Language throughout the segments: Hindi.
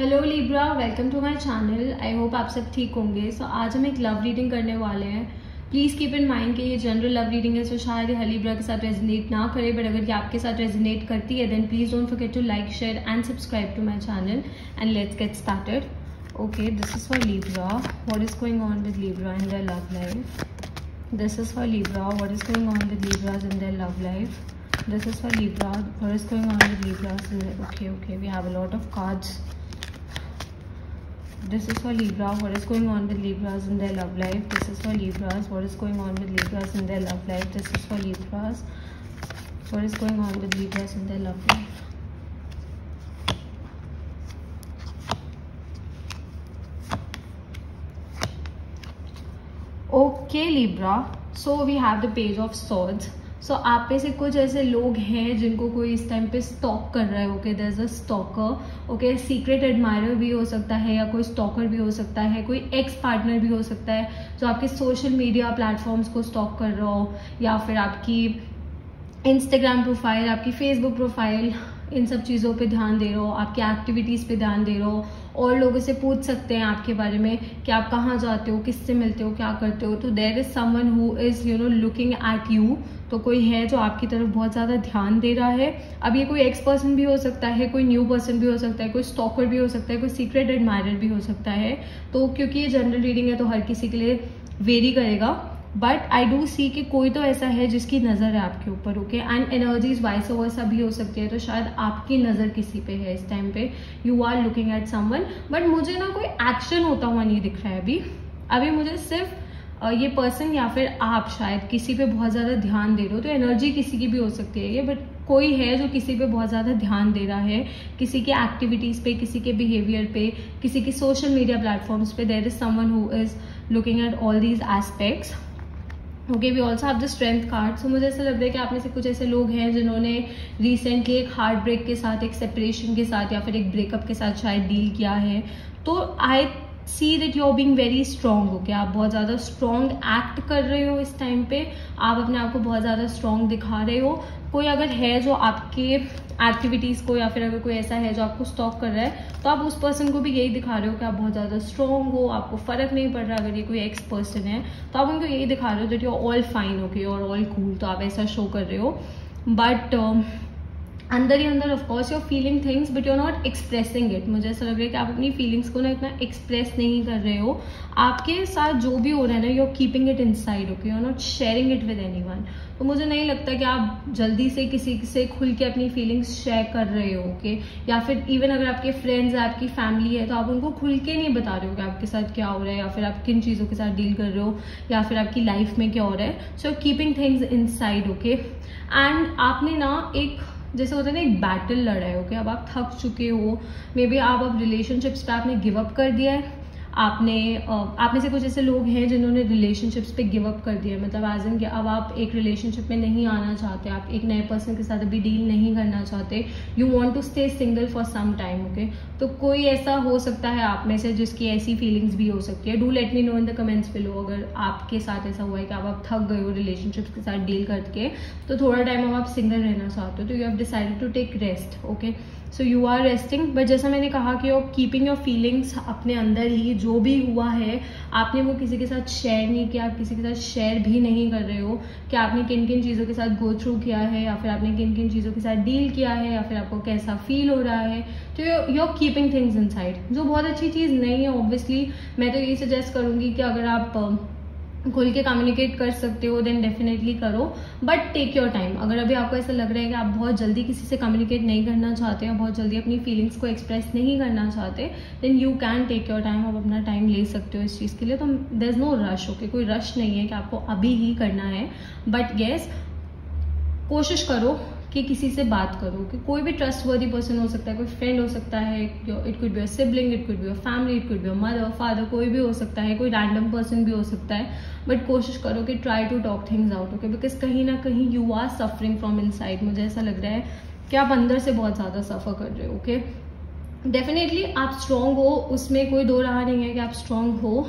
Hello Libra, welcome to my channel. I hope आप सब ठीक होंगे। सो आज हम एक लव रीडिंग करने वाले हैं। प्लीज़ कीप इन माइंड कि ये जनरल लव रीडिंग है, सो शायद ये लिब्रा के साथ रेजोनेट ना करे, बट अगर ये आपके साथ रेजोनेट करती है then please don't forget to like, share and subscribe to my channel and let's get started. Okay, this is for Libra. What is going on with Libra in their love life? This is for Libra. What is going on with Libras in their love life? This is for Libra. What is going on with Libras? Okay, we have a lot of cards. This is for Libra. What is going on with Libras in their love life? This is for Libras. What is going on with Libras in their love life? This is for Libras. What is going on with Libras in their love life? Okay, Libra. So we have the Page of Swords. सो आप में से कुछ ऐसे लोग हैं जिनको कोई इस टाइम पे स्टॉक कर रहा है। Okay, there is a stalker. Okay, secret admirer भी हो सकता है या कोई स्टॉकर भी हो सकता है, कोई एक्स पार्टनर भी हो सकता है जो आपके सोशल मीडिया प्लेटफॉर्म्स को स्टॉक कर रहा हो, या फिर आपकी इंस्टाग्राम प्रोफाइल, आपकी फेसबुक प्रोफाइल, इन सब चीज़ों पे ध्यान दे रहे हो, आपकी एक्टिविटीज़ पे ध्यान दे रहे हो, और लोगों से पूछ सकते हैं आपके बारे में कि आप कहाँ जाते हो, किससे मिलते हो, क्या करते हो। तो there is someone who is looking at you. तो कोई है जो आपकी तरफ बहुत ज़्यादा ध्यान दे रहा है। अब ये कोई एक्स पर्सन भी हो सकता है, कोई न्यू पर्सन भी हो सकता है, कोई स्टॉकर भी हो सकता है, कोई सीक्रेट एडमायरर भी हो सकता है। तो क्योंकि ये जनरल रीडिंग है तो हर किसी के लिए वेरी करेगा, बट आई डू सी कि कोई तो ऐसा है जिसकी नज़र है आपके ऊपर। Okay, and energies vice versa भी हो सकती है। तो शायद आपकी नज़र किसी पे है इस टाइम पे, you are looking at someone, but मुझे ना कोई एक्शन होता हुआ नहीं दिख रहा है अभी मुझे सिर्फ ये पर्सन या फिर आप शायद किसी पे बहुत ज़्यादा ध्यान दे रहे हो। तो एनर्जी किसी की भी हो सकती है ये, बट कोई है जो किसी पे बहुत ज़्यादा ध्यान दे रहा है, किसी के एक्टिविटीज़ पे, किसी के बिहेवियर पे, किसी की सोशल मीडिया प्लेटफॉर्म्स पे। There is someone who is looking at all these aspects. Okay, we also have the strength card. So मुझे ऐसा लग रहा है कि आप में से कुछ ऐसे लोग हैं जिन्होंने रिसेंटली एक हार्ट ब्रेक के साथ, एक सेपरेशन के साथ या फिर एक ब्रेकअप के साथ शायद डील किया है। तो I see that you are being very strong. Okay, आप बहुत ज़्यादा स्ट्रॉन्ग एक्ट कर रहे हो इस टाइम पे, आप अपने आप को बहुत ज़्यादा स्ट्रॉन्ग दिखा रहे हो। कोई अगर है जो आपके एक्टिविटीज़ को, या फिर अगर कोई ऐसा है जो आपको स्टॉक कर रहा है, तो आप उस पर्सन को भी यही दिखा रहे हो कि आप बहुत ज़्यादा स्ट्रॉन्ग हो, आपको फ़र्क नहीं पड़ रहा। अगर ये कोई एक्स पर्सन है तो आप उनको यही दिखा रहे हो that you are all fine, okay, और ऑल कूल। तो आप ऐसा शो कर रहे हो, बट अंदर ही अंदर of course you're feeling things but you are not expressing it. मुझे ऐसा लग रहा है कि आप अपनी फीलिंग्स को ना इतना एक्सप्रेस नहीं कर रहे हो। आपके साथ जो भी हो रहा है ना, you are keeping it inside. Okay, you are not sharing it with anyone. तो मुझे नहीं लगता कि आप जल्दी से किसी से खुल के अपनी फीलिंग्स शेयर कर रहे हो। ओके, या फिर इवन अगर आपके फ्रेंड्स है, आपकी फैमिली है, तो आप उनको खुल के नहीं बता रहे हो कि आपके साथ क्या हो रहा है, या फिर आप किन चीज़ों के साथ डील कर रहे हो, या फिर आपकी लाइफ में क्या हो रहा है। So keeping things inside. Okay, and आपने ना एक, जैसे होता है ना, एक बैटल लड़ा है। ओके, अब आप थक चुके हो, मे बी आप अब रिलेशनशिप्स पे आपने गिव अप कर दिया है। आप में से कुछ ऐसे लोग हैं जिन्होंने रिलेशनशिप्स पे गिव अप कर दिया है, मतलब एज इन कि अब आप एक रिलेशनशिप में नहीं आना चाहते, आप एक नए पर्सन के साथ अभी डील नहीं करना चाहते, you want to stay single for some time. Okay, तो कोई ऐसा हो सकता है आप में से जिसकी ऐसी फीलिंग्स भी हो सकती है। Do let me know in the comments below अगर आपके साथ ऐसा हुआ है कि आप थक गए हो रिलेशनशिप्स के साथ डील करके, तो थोड़ा टाइम अब आप सिंगल रहना चाहते हो, तो you have decided to take rest. Okay, so you are resting, but जैसा मैंने कहा कि यू कीपिंग योर फीलिंग्स अपने अंदर ही। जो भी हुआ है आपने वो किसी के साथ शेयर नहीं किया, आप किसी के साथ शेयर भी नहीं कर रहे हो कि आपने किन किन चीज़ों के साथ गो थ्रू किया है, या फिर आपने किन किन चीज़ों के साथ डील किया है, या फिर आपको कैसा फील हो रहा है। तो you are keeping things inside, जो बहुत अच्छी चीज़ नहीं है। ऑब्वियसली मैं तो यही सजेस्ट करूँगी कि अगर आप खुल के कम्युनिकेट कर सकते हो देन डेफिनेटली करो, बट टेक योर टाइम। अगर अभी आपको ऐसा लग रहा है कि आप बहुत जल्दी किसी से कम्युनिकेट नहीं करना चाहते हो, बहुत जल्दी अपनी फीलिंग्स को एक्सप्रेस नहीं करना चाहते, then you can take your time. आप अपना टाइम ले सकते हो इस चीज़ के लिए। तो there is no rush. Okay, कोई रश नहीं है कि आपको अभी ही करना है, बट येस, कोशिश करो कि किसी से बात करो, कि कोई भी ट्रस्टवर्दी पर्सन हो सकता है, कोई फ्रेंड हो सकता है, it could be a sibling, it could be a family, it could be a mother, father, कोई भी हो सकता है, कोई रैंडम पर्सन भी हो सकता है, बट कोशिश करो कि try to talk things out. Okay, because कहीं ना कहीं you are suffering from inside. मुझे ऐसा लग रहा है कि आप अंदर से बहुत ज़्यादा सफ़र कर रहे हो। ओके, डेफिनेटली आप स्ट्रॉन्ग हो, उसमें कोई दो राह नहीं है कि आप स्ट्रॉन्ग हो,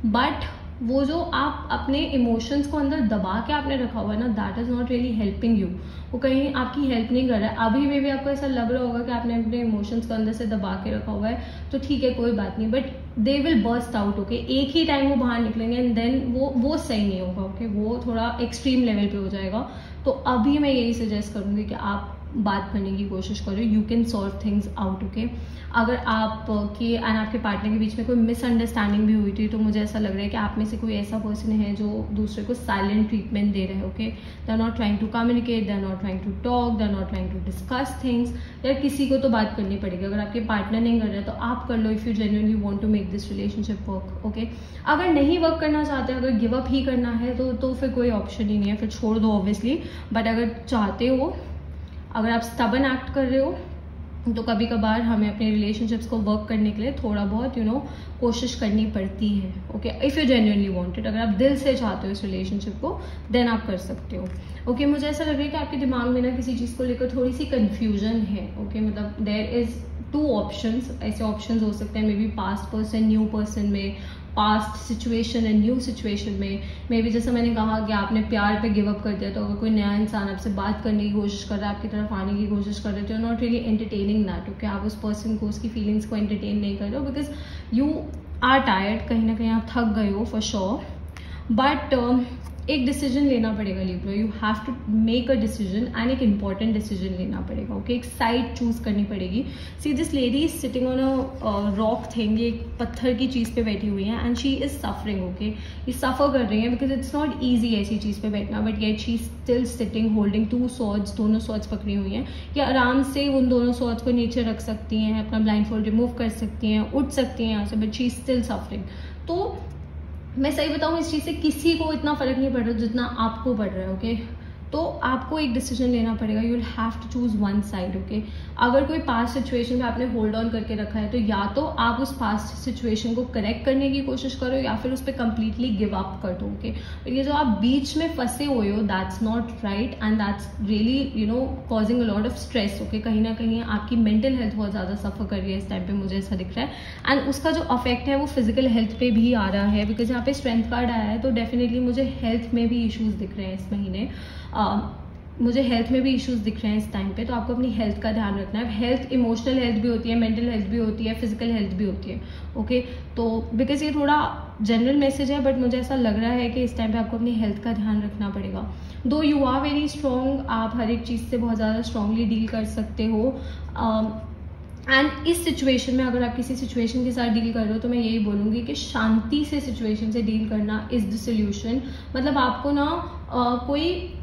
बट वो जो आप अपने इमोशंस को अंदर दबा के आपने रखा हुआ है ना, that is not really helping you. वो कहीं आपकी हेल्प नहीं कर रहा है। अभी भी आपको ऐसा लग रहा होगा कि आपने अपने इमोशंस को अंदर से दबा के रखा हुआ है, तो ठीक है, कोई बात नहीं, but they will burst out. Okay, एक ही टाइम वो बाहर निकलेंगे एंड देन वो सही नहीं होगा। ओके, वो थोड़ा एक्सट्रीम लेवल पे हो जाएगा। तो अभी मैं यही सजेस्ट करूंगी कि आप बात करने की कोशिश करो, you can solve things out. Okay, अगर आपके एंड आपके पार्टनर के बीच में कोई मिसअंडरस्टैंडिंग भी हुई थी, तो मुझे ऐसा लग रहा है कि आप में से कोई ऐसा पर्सन है जो दूसरे को साइलेंट ट्रीटमेंट दे रहे हैं। Okay, they are not trying to communicate, they are not trying to talk, they are not trying to discuss things. यार किसी को तो बात करनी पड़ेगी। अगर आपके पार्टनर नहीं कर रहे तो आप कर लो, if you genuinely want to make this relationship work. Okay, अगर नहीं वर्क करना चाहते, अगर गिव अप ही करना है तो फिर कोई ऑप्शन ही नहीं है, फिर छोड़ दो ऑब्वियसली। बट अगर चाहते हो, अगर आप स्टबन एक्ट कर रहे हो, तो कभी कभार हमें अपने रिलेशनशिप्स को वर्क करने के लिए थोड़ा बहुत कोशिश करनी पड़ती है। Okay, if you genuinely wanted, अगर आप दिल से चाहते हो इस रिलेशनशिप को, देन आप कर सकते हो। ओके, मुझे ऐसा लग रहा है कि आपके दिमाग में ना किसी चीज़ को लेकर थोड़ी सी कन्फ्यूजन है। ओके, मतलब देयर इज 2 ऑप्शंस। ऐसे ऑप्शंस हो सकते हैं maybe past person, new person में, past situation and new situation में। मे बी जैसा मैंने कहा कि आपने प्यार पे गिव अप कर दिया, तो अगर कोई नया इंसान आपसे बात करने की कोशिश कर रहा है, आपकी तरफ आने की कोशिश कर रहे हो, तो not really entertaining that. Okay, आप उस पर्सन को, उसकी फीलिंग्स को एंटरटेन नहीं कर रहे हो, बिकॉज यू आर टायर्ड, कहीं ना कहीं आप थक गए हो फॉर श्योर। बट एक डिसीजन लेना पड़ेगा Libra, you have to make a decision and एक इंपॉर्टेंट डिसीजन लेना पड़ेगा। ओके, एक साइड चूज करनी पड़ेगी। See this lady is sitting on a rock thing, ये एक पत्थर की चीज पे बैठी हुई है and she is suffering. Okay, ये सफर कर रही है बिकॉज इट्स नॉट ईजी ऐसी चीज पे बैठना, but yet she still sitting holding 2 swords, दोनों swords पकड़ी हुई हैं। ये आराम से उन दोनों swords को नीचे रख सकती हैं, अपना ब्लाइंड फोल्ड रिमूव कर सकती हैं, उठ सकती हैं यहाँ से, but she is still suffering. तो मैं सही बताऊं, इस चीज से किसी को इतना फर्क नहीं पड़ रहा जितना आपको पड़ रहा है। ओके, तो आपको एक डिसीजन लेना पड़ेगा, you will have to choose one side. Okay, अगर कोई पास्ट सिचुएशन पे आपने होल्ड ऑन करके रखा है, तो या तो आप उस पास्ट सिचुएशन को करेक्ट करने की कोशिश करो, या फिर उस पर कंप्लीटली गिव अप कर दो। ओके, ये जो आप बीच में फंसे हुए हो, that's not right and that's really causing a lot of stress. Okay, कहीं ना कहीं आपकी मेंटल हेल्थ बहुत ज्यादा सफर कर रही है इस टाइम पे, मुझे ऐसा दिख रहा है। एंड उसका जो अफेक्ट है वो फिजिकल हेल्थ पे भी आ रहा है, बिकॉज यहाँ पे स्ट्रेंथ कार्ड आया है, तो डेफिनेटली मुझे हेल्थ में भी इश्यूज दिख रहे हैं इस महीने। मुझे हेल्थ में भी इश्यूज दिख रहे हैं इस टाइम पे, तो आपको अपनी हेल्थ का ध्यान रखना है। हेल्थ इमोशनल हेल्थ भी होती है, मेंटल हेल्थ भी होती है, फिजिकल हेल्थ भी होती है। ओके, तो बिकॉज ये थोड़ा जनरल मैसेज है, बट मुझे ऐसा लग रहा है कि इस टाइम पे आपको अपनी हेल्थ का ध्यान रखना पड़ेगा। दो यू आर वेरी स्ट्रॉन्ग, आप हर एक चीज़ से बहुत ज़्यादा स्ट्रांगली डील कर सकते हो। एंड इस सिचुएशन में अगर आप किसी सिचुएशन के साथ डील कर रहे हो, तो मैं यही बोलूँगी कि शांति से सिचुएशन से डील करना इज द सोल्यूशन। मतलब आपको ना कोई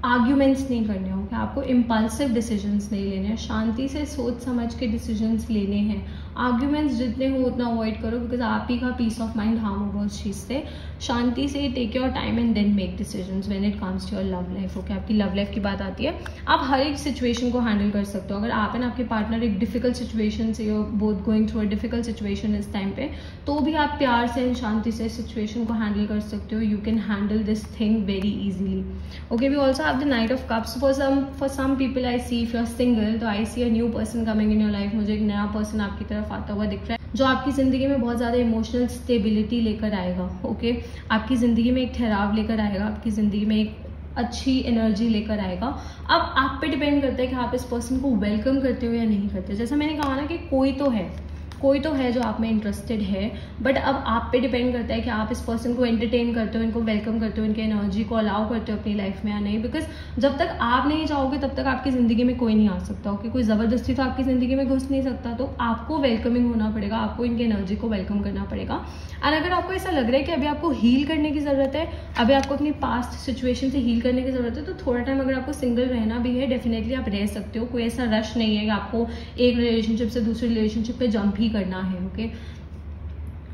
आर्ग्यूमेंट्स नहीं करने होंगे, आपको इम्पल्सिव डिसीजंस नहीं लेने हैं, शांति से सोच समझ के डिसीजंस लेने हैं। आर्ग्यूमेंट्स जितने हो उतना अवॉइड करो, बिकॉज आप ही का पीस ऑफ माइंड हार्म होगा उस चीज़ से। शांति से take your time and then make decisions when it comes to your love life. Okay, आपकी लव लाइफ की बात आती है, आप हर एक सिचुएशन को हैंडल कर सकते हो। अगर आप एंड आपके पार्टनर एक डिफिकल्ट सिचुएशन से, you both going through a difficult situation इस टाइम पे, तो भी आप प्यार से एंड शांति से सिचुएशन को हैंडल कर सकते हो। You can handle this thing very easily. Okay, we also have the knight of cups. For some people I see, if you are single, तो I see a new person coming in your life. मुझे एक नया पर्सन आपकी तरफ आता हुआ दिख रहा है, जो आपकी जिंदगी में बहुत ज्यादा इमोशनल स्टेबिलिटी लेकर आएगा। ओके, आपकी जिंदगी में एक ठहराव लेकर आएगा, आपकी जिंदगी में एक अच्छी एनर्जी लेकर आएगा। अब आप पे डिपेंड करता है कि आप इस पर्सन को वेलकम करते हो या नहीं करते। जैसा मैंने कहा ना कि कोई तो है जो आप में इंटरेस्टेड है, बट अब आप पे डिपेंड करता है कि आप इस पर्सन को एंटरटेन करते हो, इनको वेलकम करते हो, इनकी एनर्जी को अलाउ करते हो अपनी लाइफ में या नहीं। बिकॉज जब तक आप नहीं चाहोगे तब तक आपकी जिंदगी में कोई नहीं आ सकता। ओके, कोई जबरदस्ती तो आपकी जिंदगी में घुस नहीं सकता, तो आपको वेलकमिंग होना पड़ेगा, आपको इनकी एनर्जी को वेलकम करना पड़ेगा। एंड अगर आपको ऐसा लग रहा है कि अभी आपको हील करने की जरूरत है, अभी आपको अपनी पास्ट सिचुएशन से हील करने की जरूरत है, तो थोड़ा टाइम अगर आपको सिंगल रहना भी है, डेफिनेटली आप रह सकते हो। कोई ऐसा रश नहीं है कि आपको एक रिलेशनशिप से दूसरे रिलेशनशिप पे जंप ही करना है। ओके,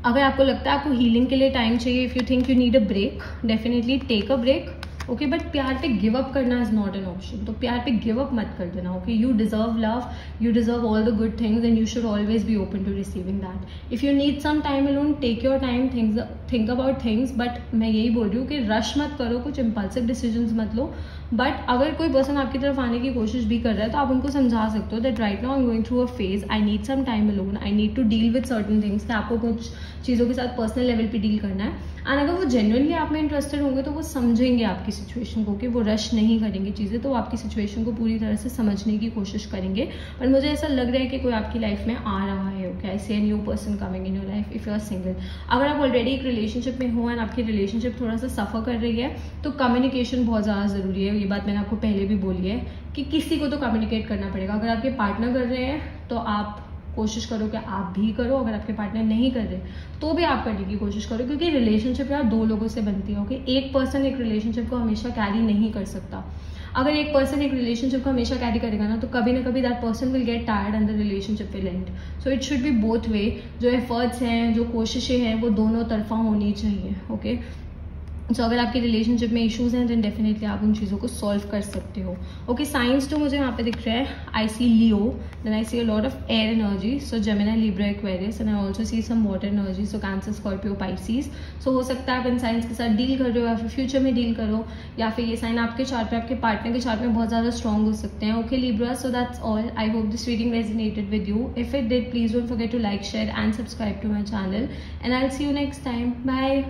अगर आपको लगता है आपको हीलिंग के लिए टाइम चाहिए, if you think you need a break, definitely take a break. Okay, but प्यार पे गिव अप करना इज नॉट एन ऑप्शन। तो प्यार पे गिव अप मत कर देना। Okay, you deserve love, you deserve all the good things and you should always be open to receiving that. If you need some time alone, take your time, think about things, but मैं यही बोल रही हूँ कि रश मत करो, कुछ इम्पल्सिव डिसीजंस मत लो, बट अगर कोई पर्सन आपकी तरफ आने की कोशिश भी कर रहा है तो आप उनको समझा सकते हो that right now I am going through a phase, I need some time alone, I need to deal with certain things, कि आपको कुछ चीज़ों के साथ पर्सनल लेवल पे डील करना है। एंड अगर वो जेन्युइनली आप में इंटरेस्टेड होंगे तो वो समझेंगे आपकी सिचुएशन को, कि वो रश नहीं करेंगे चीज़ें, तो वो आपकी सिचुएशन को पूरी तरह से समझने की कोशिश करेंगे। पर मुझे ऐसा लग रहा है कि कोई आपकी लाइफ में आ रहा है। Okay, I see a new person coming in your life if you are single. अगर आप ऑलरेडी एक रिलेशनशिप में हो एंड आपकी रिलेशनशिप थोड़ा सा सफ़र कर रही है तो कम्युनिकेशन बहुत ज़्यादा ज़रूरी है। ये बात मैंने आपको पहले भी बोली है कि किसी को तो कम्युनिकेट करना पड़ेगा। अगर आपके पार्टनर कर रहे हैं तो आप कोशिश करो कि आप भी करो, अगर आपके पार्टनर नहीं कर रहे तो भी आप करने की कोशिश करो, क्योंकि रिलेशनशिप यार दो लोगों से बनती है। ओके, एक पर्सन एक रिलेशनशिप को हमेशा कैरी नहीं कर सकता। अगर एक पर्सन एक रिलेशनशिप को हमेशा कैरी करेगा ना तो कभी ना कभी that person will get tired and the relationship will and. So it should be both way. जो एफर्ट्स हैं, जो कोशिशें हैं, वो दोनों तरफा होनी चाहिए। ओके, सो अगर आपके रिलेशनशिप में इश्यूज हैं देन डेफिनेटली आप उन चीज़ों को सॉल्व कर सकते हो। ओके, साइंस तो मुझे यहाँ पे दिख रहा है, I see Leo, then I see a lot of air energy, so Gemini, Libra, Aquarius, and I also see some water energy, so Cancer, Scorpio, Pisces. So हो सकता है आप इन साइंस के साथ डील कर रहे हो या फिर फ्यूचर में डील करो, या फिर ये साइन आपके चार्ट पे, आपके पार्टनर के चार्ट में बहुत ज़्यादा स्ट्रॉन्ग हो सकते हैं। Okay Libra, so that's all. I hope this reading resonated with you. If it did, please don't forget to like, share and subscribe to my channel, and I will see you next time. Bye.